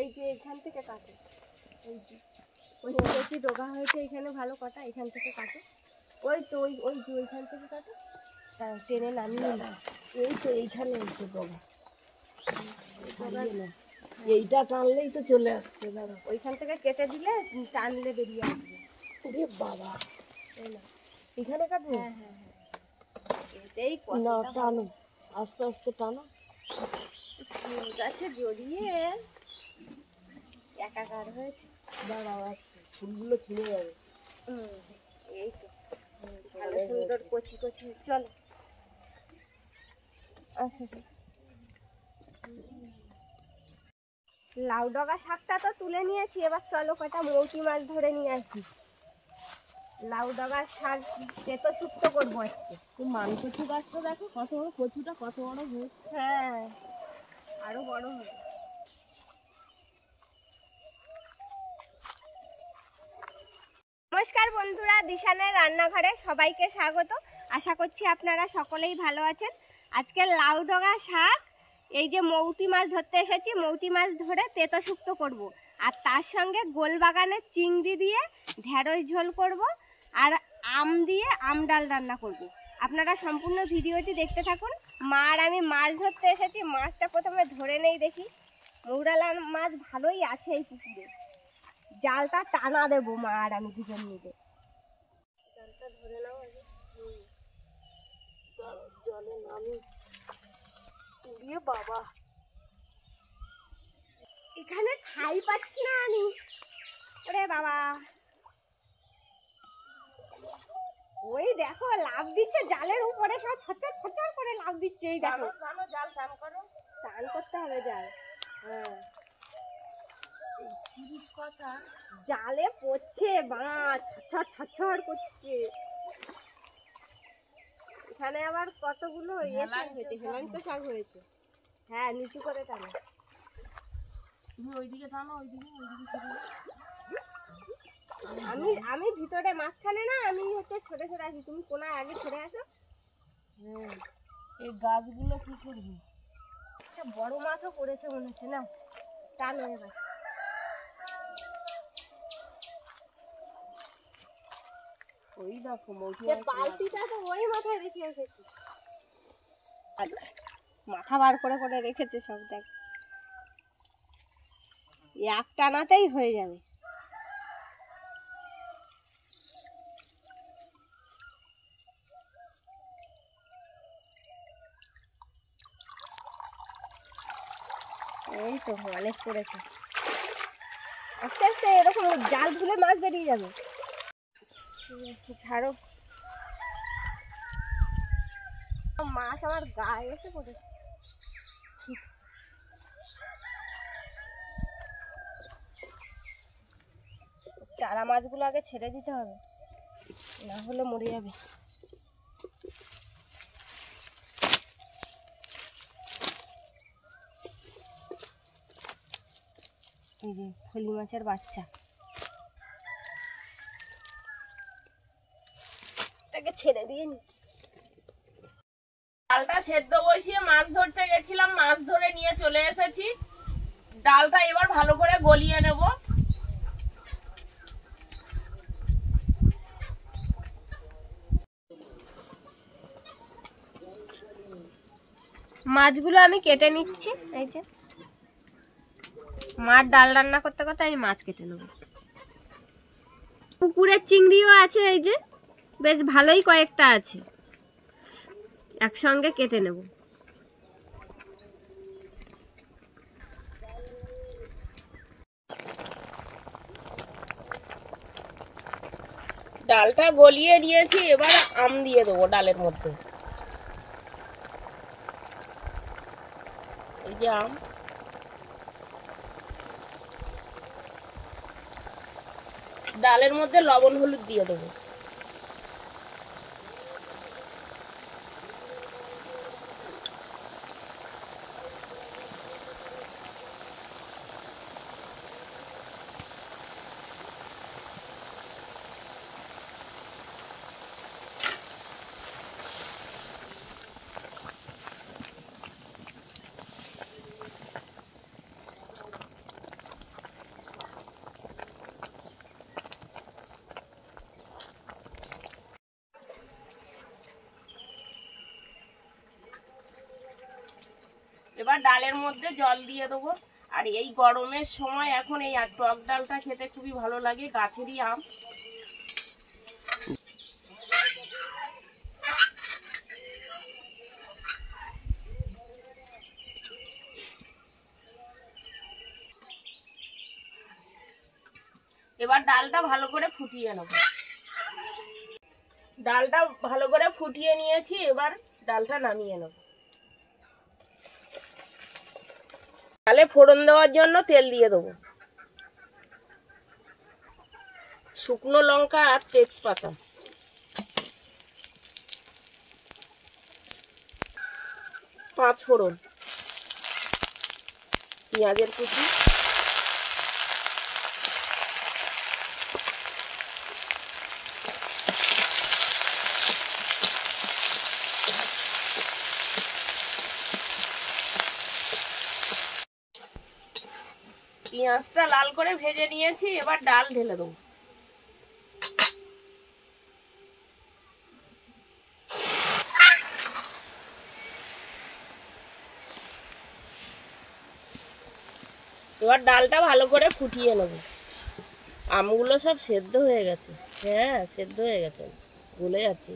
এই যে এখান থেকে কাটো, এই যে ওই কচি ডোগা হয়েছে এখানে ভালো কাটা, এখান থেকে কাটো। ওই তো ওই ওই যে ওইখান থেকে কাটো, টেনে নামিয়ে নাও। এই তো এইখানে একটু ডোগা, এইটা টানলেই তো চলে আসছে। দাঁড়া, ওইখান থেকে কেটে দিলে টানলে বেরিয়ে আসবে। ওরে বাবা, এই না, এখানে কাটবো? হ্যাঁ হ্যাঁ হ্যাঁ, এটাই না, টানো, আস্তে আস্তে টানো। ফুল গাছে জড়িয়ে একাকার হয়েছে। দাঁড়াও, আসছে, ফুলগুলো ছিঁড়ে যাবে। এই তো ভালো সুন্দর কচি কচি। চলো আচ্ছা, লাউ ডগা শাকটা তো তুলে নিয়েছি, এবার চলো কটা মৌটি মাছ ধরে নিয়ে আসি। লাউ ডগার শাক তেতো শুক্তো করবো আজকে। তো মান কচু গাছটা দেখো কত বড়, কচুটা কত বড় হয়েছে। হ্যাঁ, আরো বড় হবে। নমস্কার বন্ধুরা, দিশানের রান্নাঘরে সবাইকে স্বাগত। আশা করছি আপনারা সকলেই ভালো আছেন। আজকে লাউ ডগা শাক, এই যে মৌটি মাছ ধরতে এসেছি, মৌটি মাছ ধরে তেতো শুক্তো করব। আর তার সঙ্গে গোলবাগানের চিংড়ি দিয়ে ঢেঁড়স ঝোল করব, আর আম দিয়ে আম ডাল রান্না করব। আপনারা সম্পূর্ণ ভিডিওটি দেখতে থাকুন। মা আর আমি মাছ ধরতে এসেছি, মাছটা প্রথমে ধরে নেই দেখি। মৌরালা মাছ ভালোই আছে এই পুকুরে, জালটা টানা দেবো মা আর আমি দুজন মিলে। জালটা ধরে নাও আগে। জলে নামি দিয়ে বাবা, এখানে ঠাই পাচ্ছি না আমি। ওরে বাবা, ওই দেখো লাফ দিচ্ছে জালের উপরে, সব ছচ্ছর ছচ্ছর করে লাফ দিচ্ছে। এই দেখো, জাল টান করো, টান করতে হবে জাল। হ্যাঁ, এই সিরিজ কথা জালে পড়ছে মাছ, ছচ্ছর ছচ্ছর করছে। এখানে আবার কতগুলো শাক হয়েছে, হেলাঞ্চ শাক হয়েছে। হ্যাঁ, নিচু করে টানো। তুমি ওইদিকে টানো, ওইদিকে আমি ভিতরে মাঝখানে না, আমি হচ্ছে সরে সরে আসি, তুমি কোনায় আগে সরে আসো। হ্যাঁ, এই গাছগুলো কি করবি? একটা বড় মাছও পড়েছে মনে হচ্ছে না, টানো এবার। ওই দেখো মৌটি বালতিটা তো ওই মাথায় রেখে এসেছি। আচ্ছা, মাথা বার করে করে রেখেছে সব। দেখ, এক টানাতেই হয়ে যাবে। এই তো অনেক পড়েছে। আস্তে আস্তে এরকম জাল ধুলে মাছ বেরিয়ে যাবে। ছাড়ো, মাছ আমার গায়ে এসে পড়েছে। চারা মাছগুলো আগে ছেড়ে দিতে হবে, না হলে মরে যাবে। এই যে ফলি মাছের বাচ্চা, তাকে ছেড়ে দিয়ে নি। ডালটা সেদ্ধ বসিয়ে মাছ ধরতে গেছিলাম, মাছ ধরে নিয়ে চলে এসেছি। ডালটা এবার ভালো করে গলিয়ে নেব। মাছগুলো আমি কেটে নিচ্ছি। এই যে মাছ ডাল রান্না করতে করতে আমি মাছ কেটে নেব। পুকুরের চিংড়িও আছে, এই যে বেশ ভালোই কয়েকটা আছে, একসঙ্গে কেটে নেব। ডালটা গলিয়ে নিয়েছি, এবার আম দিয়ে দেবো ডালের মধ্যে। এই যে আম, ডালের মধ্যে লবণ হলুদ দিয়ে দেবো। এবার ডালের মধ্যে জল দিয়ে দেবো। আর এই গরমের সময় এখন এই টক ডালটা খেতে খুবই ভালো লাগে, গাছেরই আম। এবার ডালটা ভালো করে ফুটিয়ে নেব। ডালটা ভালো করে ফুটিয়ে নিয়েছি, এবার ডালটা নামিয়ে নেব। ডালে ফোড়ন দেওয়ার জন্য তেল দিয়ে দেবো, শুকনো লঙ্কা আর তেজপাতা, পাঁচ ফোড়ন, পেঁয়াজের কুচি, পেঁয়াজটা লাল করে ভেজে নিয়েছি, এবার ডাল ঢেলে দেবো। এবার ডালটা ভালো করে ফুটিয়ে নেব। আমগুলো সব সেদ্ধ হয়ে গেছে, হ্যাঁ সেদ্ধ হয়ে গেছে, গলে যাচ্ছে।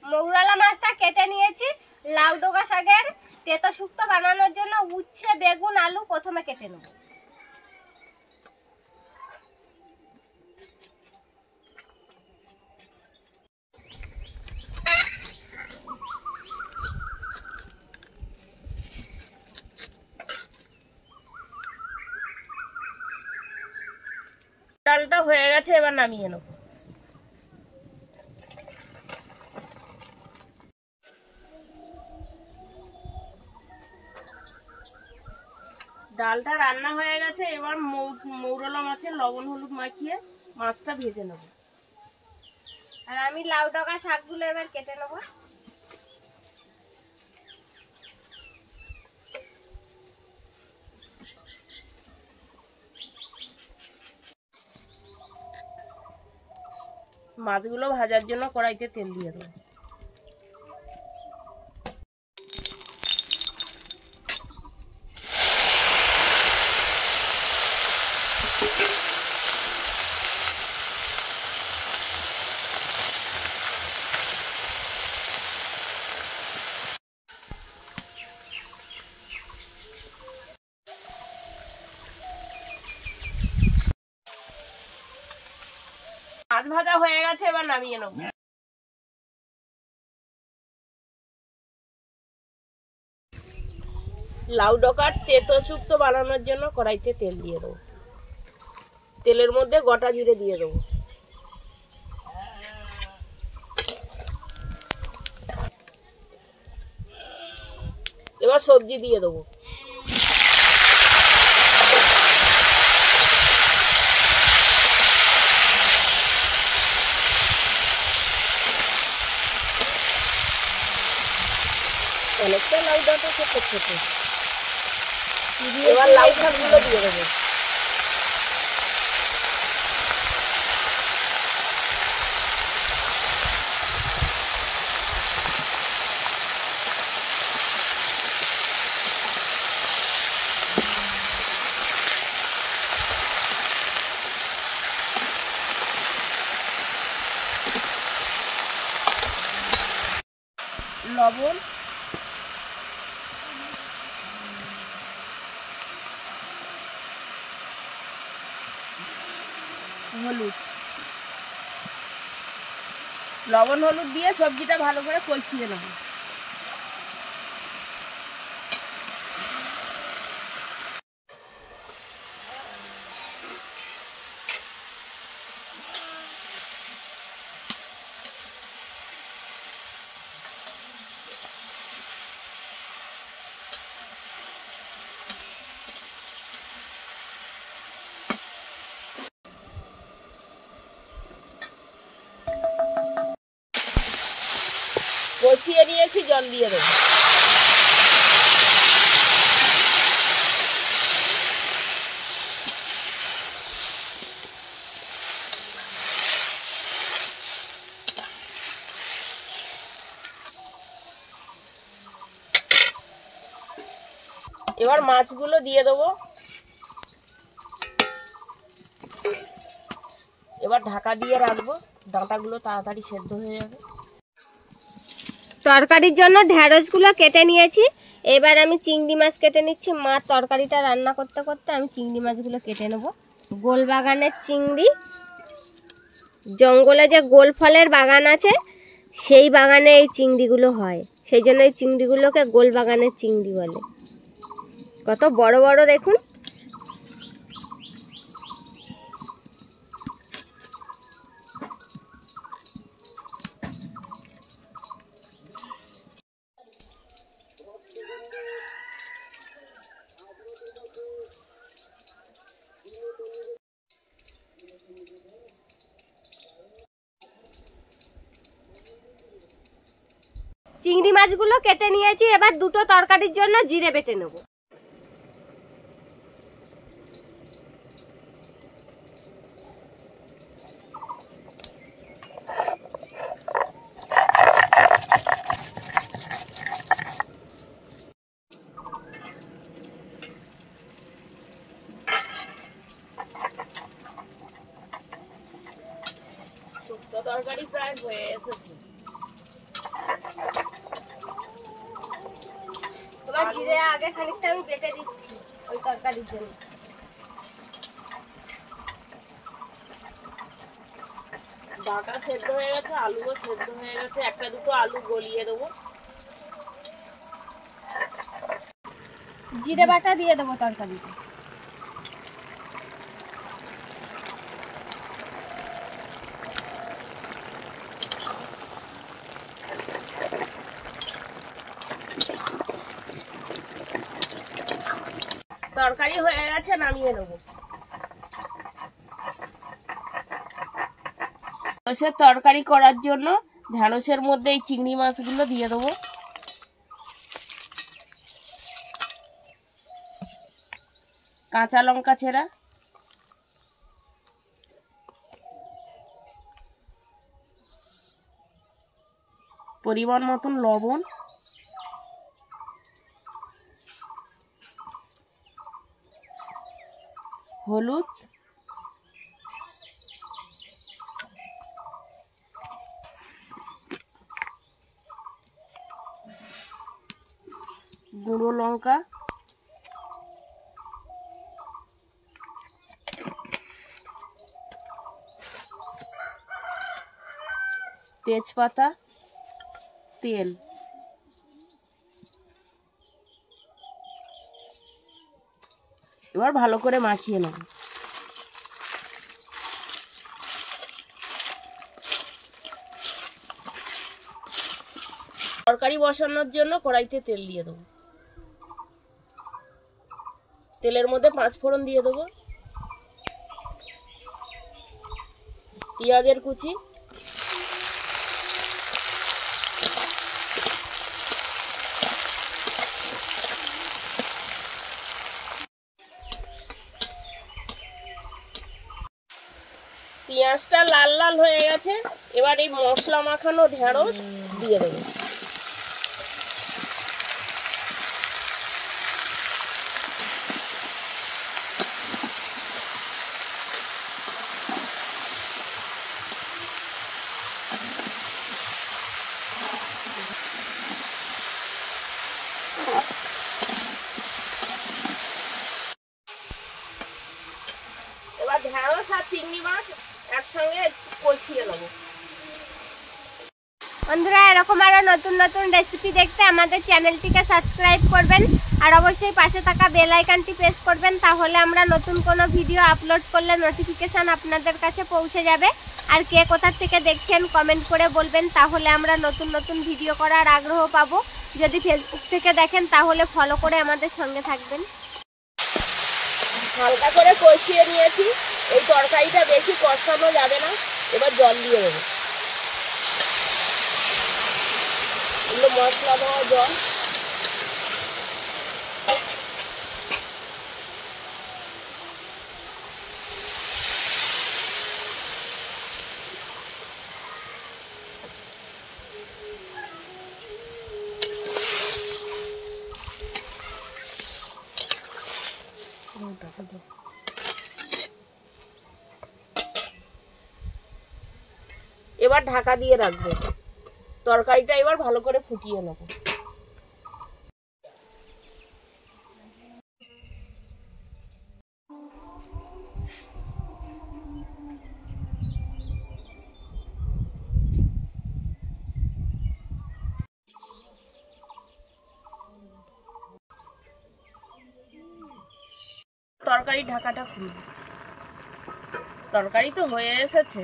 মৌরলা মাছটা কেটে নিয়েছি। লাউ ডগা শাকের তেতো শুক্তো বানানোর জন্য উচ্ছে, বেগুন, আলু প্রথমে কেটে নেব। ডালটা হয়ে গেছে, এবার নামিয়ে নেব। ডালটা রান্না হয়ে গেছে, এবার মৌরলা মাছের লবণ হলুদ মাখিয়ে মাছটা ভেজে নেব। আর আমি লাউ ডগা শাকগুলো এবার কেটে নেব। মাছগুলো ভাজার জন্য কড়াইতে তেল দিয়ে দেবো। মাছ ভাজা হয়ে গেছে, এবার নামিয়ে নেব। লাউ ডগার তেতো শুক্তো বানানোর জন্য কড়াইতে তেল দিয়ে দেবো। তেলের মধ্যে গোটা জিরে দিয়ে দেবো, এবার সবজি দিয়ে দেবো। অনেকটা লাউ ডাঁটা ছোট ছোট, এবার লাউ শাকগুলো দিয়ে দেবো। লবণ, হলুদ, লবণ হলুদ দিয়ে সবজিটা ভালো করে কষিয়ে নেব। কষিয়ে নিয়েছি, জল দিয়ে দেবো। এবার মাছগুলো দিয়ে দেবো। এবার ঢাকা দিয়ে রাখবো, ডাঁটাগুলো তাড়াতাড়ি সেদ্ধ হয়ে যাবে। তরকারির জন্য ঢ্যাঁড়সগুলো কেটে নিয়েছি, এবার আমি চিংড়ি মাছ কেটে নিচ্ছি। মা তরকারিটা রান্না করতে করতে আমি চিংড়ি মাছগুলো কেটে নেব। গোল বাগানের চিংড়ি, জঙ্গলে যে গোল ফলের বাগান আছে সেই বাগানে এই চিংড়িগুলো হয়, সেই জন্য এই চিংড়িগুলোকে গোল বাগানের চিংড়ি বলে। কত বড় বড় দেখুন। চিংড়ি মাছগুলো কেটে নিয়েছি, এবার দুটো তরকারির জন্য জিরে বেটে নেব। শুক্তো তরকারি প্রায় হয়ে এসেছে। তোমার জিরে আগে খানিকটা আমি বেটে দিচ্ছি ওই তরকারির জন্য। ডাঁটা সেদ্ধ হয়ে গেছে, আলুও সেদ্ধ হয়ে গেছে, একটা দুটো আলু গলিয়ে দেবো। জিরে বাটা দিয়ে দেবো তরকারিতে। তরকারি হয়ে গেছে, নামিয়ে নেবো। ঢ্যাঁড়সের তরকারি করার জন্য ঢ্যাঁড়সের মধ্যে এই চিংড়ি মাছগুলো দিয়ে দেবো। কাঁচা লঙ্কা ছেঁড়া, পরিমাণ মতন লবণ, হলুদ, গুঁড়ো লঙ্কা, তেজপাতা, তেল। এবার ভালো করে মাখিয়ে নেব। তরকারি বসানোর জন্য কড়াইতে তেল দিয়ে দেবো। তেলের মধ্যে 5 ফোড়ন দিয়ে দেবো, পেঁয়াজের কুচি, পেঁয়াজটা লাল লাল হয়ে গেছে, এবার এই মশলা মাখানো ঢেঁড়স দিয়ে দেবো। এবার ঢেঁড়স আর চিংড়ি মাছ একসঙ্গে কষিয়ে নেবো। বন্ধুরা, এরকম আরো নতুন নতুন রেসিপি দেখতে আমাদের চ্যানেলটিকে সাবস্ক্রাইব করবেন আর অবশ্যই পাশে থাকা বেল আইকনটি প্রেস করবেন, তাহলে আমরা নতুন কোনো ভিডিও আপলোড করলে নোটিফিকেশন আপনাদের কাছে পৌঁছে যাবে। আর কে কোথা থেকে দেখছেন কমেন্ট করে বলবেন, তাহলে আমরা নতুন নতুন ভিডিও করার আগ্রহ পাবো। যদি ফেসবুক থেকে দেখেন তাহলে ফলো করে আমাদের সঙ্গে থাকবেন। হালকা করে কষিয়ে নিয়েছি, এই তরকারিটা বেশি কষানো যাবে না। এবার জল দিয়ে দেবো, এগুলো মশলা দেওয়া জল। এবার ঢাকা দিয়ে রাখবো, তরকারিটা এবার ভালো করে ফুটিয়ে নেবো। তরকারি ঢাকাটা খুলব, তরকারি তো হয়ে এসেছে।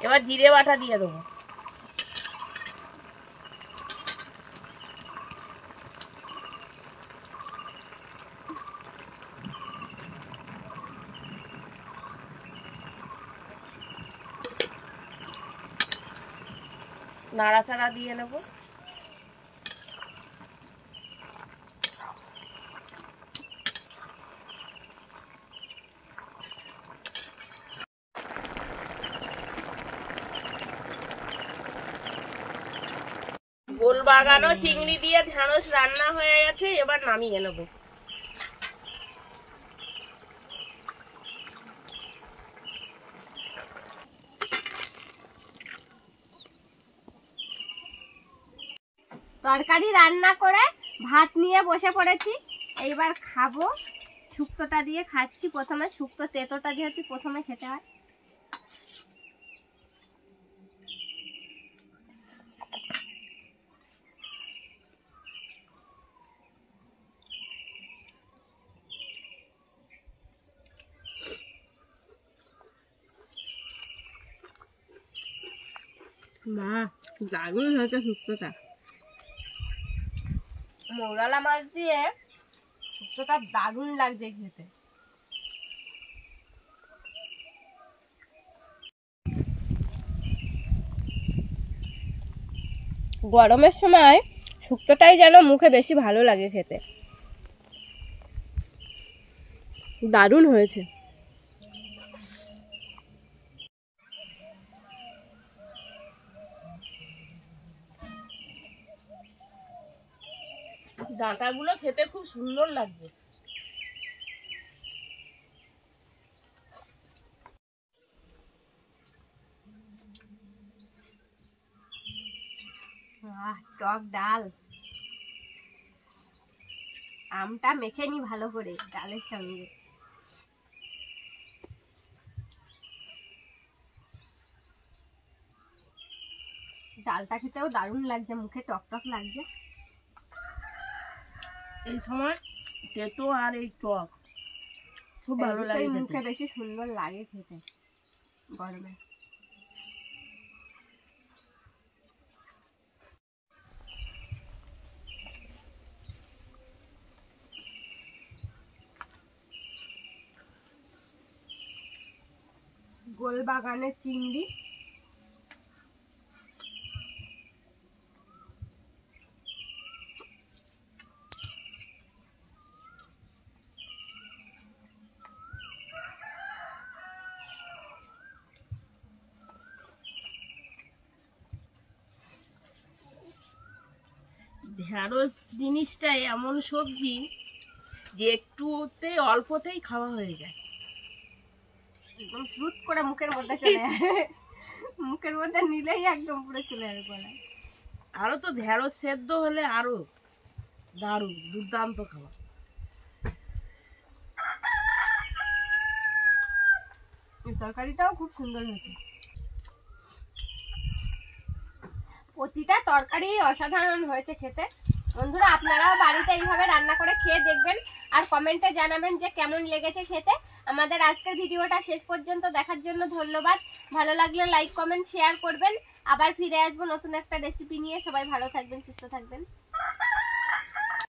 এবার জিরে বাটা দিয়ে দেবো। নাড়াচাড়া দিয়ে নেব। গোল বাগানো চিংড়ি দিয়ে ঢ্যাঁড়স রান্না হয়ে গেছে, এবার নামিয়ে নেব। তরকারি রান্না করে ভাত নিয়ে বসে পড়েছি, এইবার খাবো। শুক্তোটা দিয়ে খাচ্ছি প্রথমে, শুক্তো তেতোটা যেহেতু প্রথমে খেতে হয়। মা, দারুণ হয়েছে শুক্তোটা। মৌরালা মাছ দিয়ে শুক্তোটা দারুণ লাগছে খেতে। গরমের সময় শুক্তোটাই যেন মুখে বেশি ভালো লাগে খেতে, দারুণ হয়েছে। ডাঁটাগুলো খেতে খুব সুন্দর লাগছে। টক ডাল, আমটা মেখে নি ভালো করে ডালের সঙ্গে। ডালটা খেতেও দারুণ লাগছে, মুখে টক টক লাগছে। এই সময় তেতো আর এই টক খুব ভালো লাগে, মুখে বেশি সুন্দর লাগে খেতে গরমে। গোল বাগানের চিংড়ি, ঢ্যাঁড়স জিনিসটা এমন সবজি যে একটুতে অল্পতেই খাওয়া হয়ে যায়, একদম ফ্রুট করে মুখের মধ্যে চলে আসে, মুখের মধ্যে নিলেই একদম পুরো চলে যাবে গলায়। আরো তো ঢ্যাঁড়স সেদ্ধ হলে আরো দারুণ দুর্দান্ত খাবার। তরকারিটাও খুব সুন্দর হয়েছে, প্রতিটা তরকারি অসাধারণ হয়েছে খেতে। বন্ধুরা, আপনারাও বাড়িতে এইভাবে রান্না করে খেয়ে দেখবেন আর কমেন্টে জানাবেন যে কেমন লেগেছে খেতে। আমাদের আজকের ভিডিওটা শেষ পর্যন্ত দেখার জন্য ধন্যবাদ। ভালো লাগলে লাইক কমেন্ট শেয়ার করবেন। আবার ফিরে আসবো নতুন একটা রেসিপি নিয়ে। সবাই ভালো থাকবেন, সুস্থ থাকবেন।